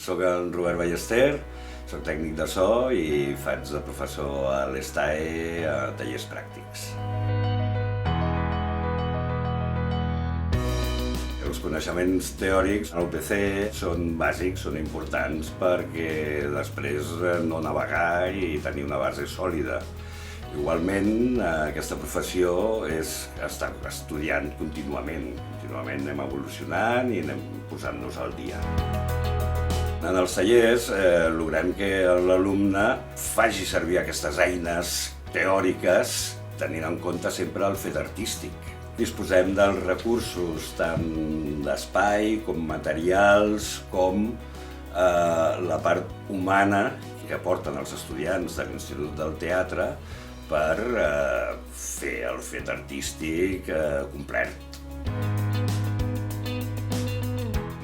Soc en Robert Ballester, soc tècnic de so i faig de professor a l'ESTAE a tallers pràctics. Els coneixements teòrics a l'UPC són bàsics, són importants perquè després no navegar i tenir una base sòlida. Igualment, aquesta professió és estar estudiant contínuament. Contínuament anem evolucionant i anem posant-nos al dia. En els tallers logrem que l'alumne faci servir aquestes eines teòriques tenint en compte sempre el fet artístic. Disposem dels recursos tant d'espai com materials com la part humana que aporten els estudiants de l'Institut del Teatre per fer el fet artístic complet.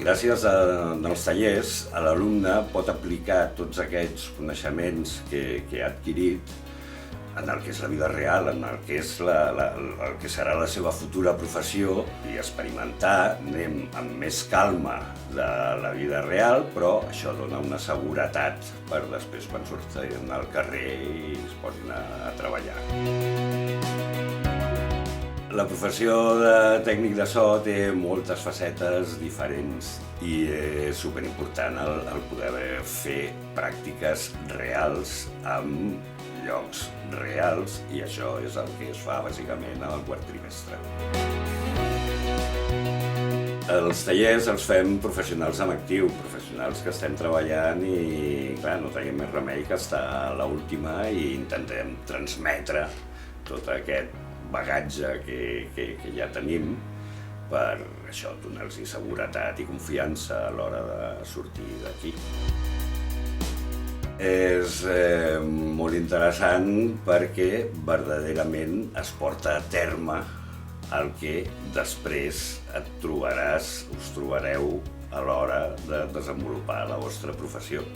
Gràcies als tallers, l'alumne pot aplicar tots aquests coneixements que ha adquirit en el que és la vida real, en el que és el que serà la seva futura professió i experimentar, anem amb més calma de la vida real, però això dona una seguretat per després quan surtin al carrer i es posin a treballar. La professió de tècnic de so té moltes facetes diferents i és superimportant el poder fer pràctiques reals amb llocs reals i això és el que es fa bàsicament al quart trimestre. Els tallers els fem professionals en actiu, professionals que estem treballant i clar, no tenim més remei que estar a l'última i intentem transmetre tot aquest bagatge que ja tenim per això donar-los seguretat i confiança a l'hora de sortir d'aquí. És molt interessant perquè verdaderament es porta a terme el que després us trobareu a l'hora de desenvolupar la vostra professió.